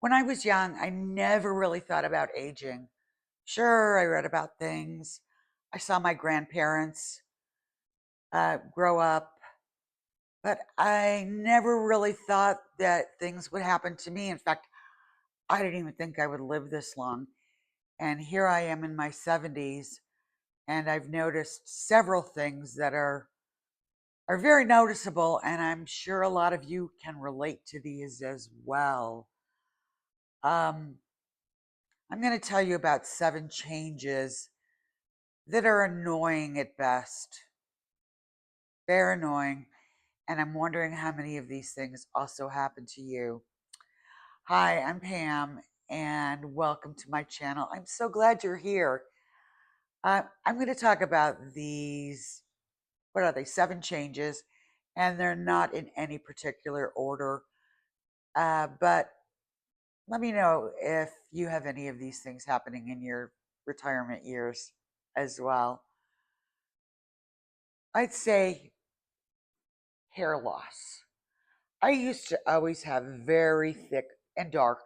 When I was young, I never really thought about aging. Sure, I read about things. I saw my grandparents grow up, but I never really thought that things would happen to me. In fact, I didn't even think I would live this long. And here I am in my 70s, and I've noticed several things that are very noticeable, and I'm sure a lot of you can relate to these as well. Um, I'm going to tell you about 7 changes that are annoying at best. They're annoying, and I'm wondering how many of these things also happen to you. Hi, I'm Pam, and welcome to my channel. I'm so glad you're here. I'm going to talk about these, what are they, 7 changes, and they're not in any particular order. But let me know if you have any of these things happening in your retirement years as well. I'd say hair loss. I used to always have very thick and dark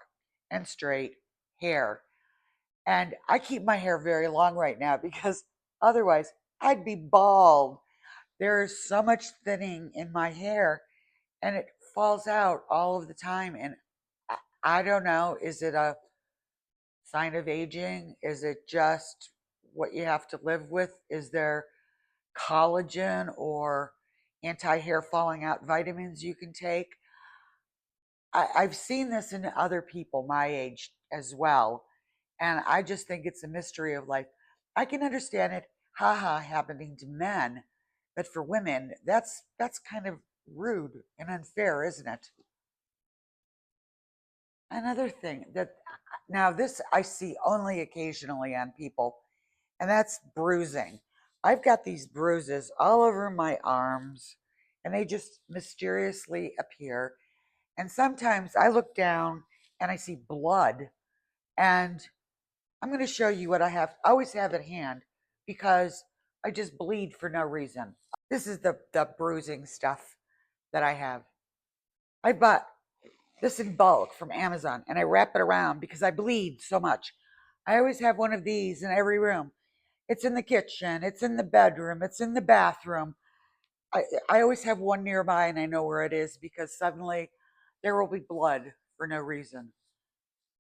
and straight hair. And I keep my hair very long right now because otherwise I'd be bald. There is so much thinning in my hair and it falls out all of the time. And I, I don't know, is it a sign of aging? Is it just what you have to live with? Is there collagen or anti hair falling out vitamins you can take? I've seen this in other people my age as well, and I just think it's a mystery of life. I can understand it, haha, happening to men, but for women, that's kind of rude and unfair, isn't it? Another thing that now this I see only occasionally on people, and that's bruising. I've got these bruises all over my arms, and they just mysteriously appear. And sometimes I look down and I see blood, and I'm going to show you what I have always have at hand because I just bleed for no reason. This is the bruising stuff that I have. I bought this in bulk from Amazon and I wrap it around because I bleed so much. I always have one of these in every room. It's in the kitchen, it's in the bedroom, it's in the bathroom. I always have one nearby and I know where it is because suddenly there will be blood for no reason.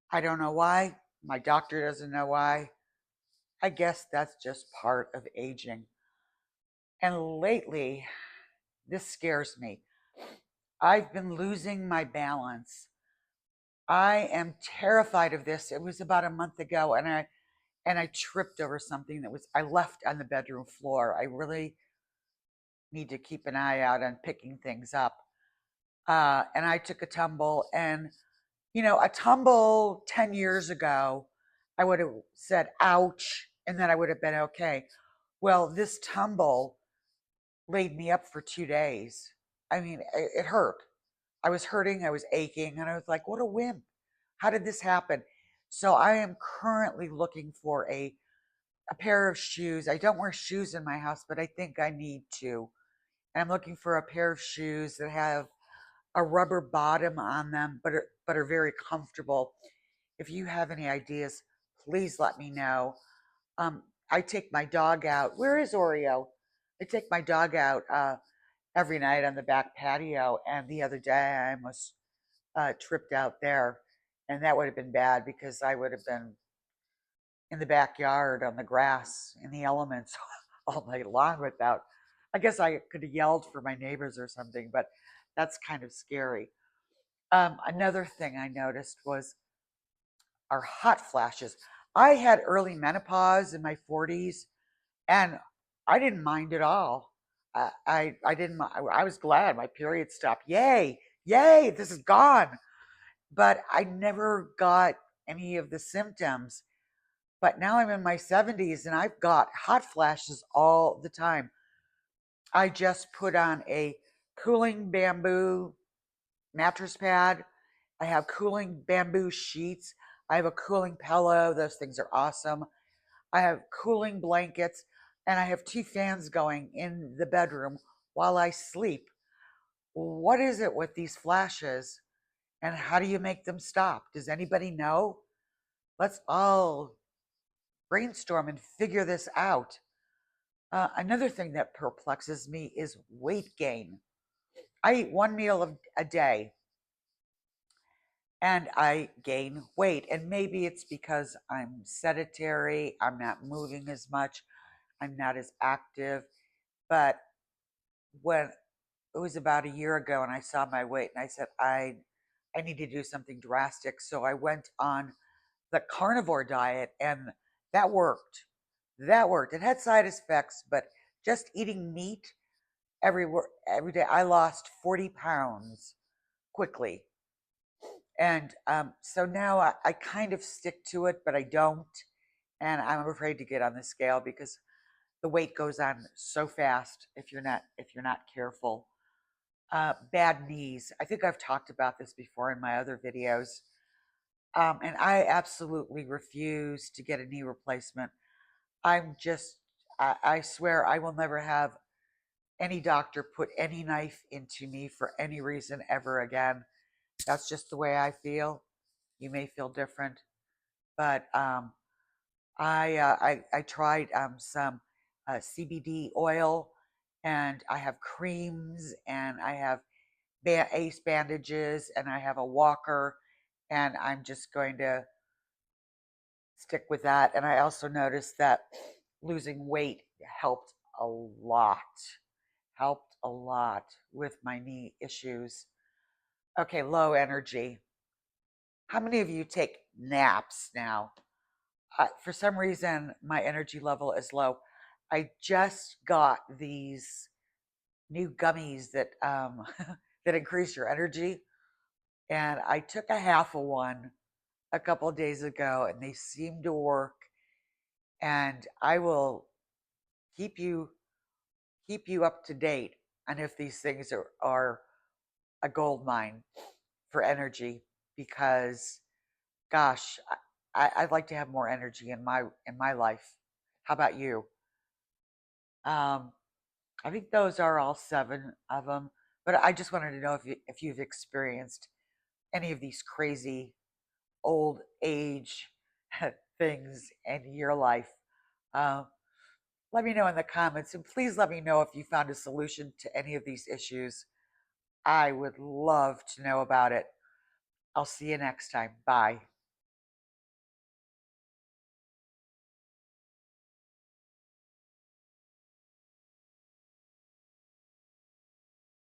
I don't know why. My doctor doesn't know why. I guess that's just part of aging. And lately, this scares me. I've been losing my balance. I am terrified of this. It was about a month ago and I tripped over something that was I left on the bedroom floor. I really need to keep an eye out on picking things up. And I took a tumble and a tumble 10 years ago, I would have said ouch and then I would have been okay. Well, this tumble laid me up for 2 days. I mean, it hurt. I was hurting, I was aching, and I was like, what a wimp. How did this happen? So I am currently looking for a pair of shoes. I don't wear shoes in my house, but I think I need to. And I'm looking for a pair of shoes that have a rubber bottom on them, but are very comfortable. If you have any ideas, please let me know. I take my dog out. Where is Oreo? I take my dog out every night on the back patio, and the other day I almost tripped out there, and that would have been bad because I would have been in the backyard on the grass in the elements all night long without. I guess I could have yelled for my neighbors or something, but that's kind of scary. Another thing I noticed was our hot flashes. I had early menopause in my 40s, and I didn't mind at all. I didn't. I was glad my period stopped. Yay, yay! This is gone. But I never got any of the symptoms. But now I'm in my 70s and I've got hot flashes all the time. I just put on a cooling bamboo mattress pad. I have cooling bamboo sheets. I have a cooling pillow. Those things are awesome. I have cooling blankets and I have 2 fans going in the bedroom while I sleep. What is it with these flashes? And how do you make them stop? Does anybody know? Let's all brainstorm and figure this out. Another thing that perplexes me is weight gain. I eat one meal a day and I gain weight. And maybe it's because I'm sedentary, I'm not moving as much, I'm not as active. But when it was about a year ago and I saw my weight and I said, I need to do something drastic. So I went on the carnivore diet and that worked. That worked. It had side effects, but just eating meat every day, I lost 40 pounds quickly. And so now I kind of stick to it, but I don't. And I'm afraid to get on the scale because the weight goes on so fast if you're not careful. Bad knees. I think I've talked about this before in my other videos. And I absolutely refuse to get a knee replacement. I'm just, I swear I will never have any doctor put any knife into me for any reason ever again. That's just the way I feel. You may feel different, but I tried some CBD oil, and I have creams, and I have ace bandages, and I have a walker, and I'm just going to stick with that. And I also noticed that losing weight helped a lot, helped a lot with my knee issues. Okay, low energy. How many of you take naps now? For some reason, my energy level is low. I just got these new gummies that that increase your energy, and I took a half of one a couple of days ago, and they seem to work. And I will keep you keep you up to date on if these things are a gold mine for energy because gosh, I'd like to have more energy in my life. How about you? Um, I think those are all seven of them. But I just wanted to know if you've experienced any of these crazy old age things in your life. Uh, Let me know in the comments, and please let me know if you found a solution to any of these issues. I would love to know about it. I'll see you next time. Bye.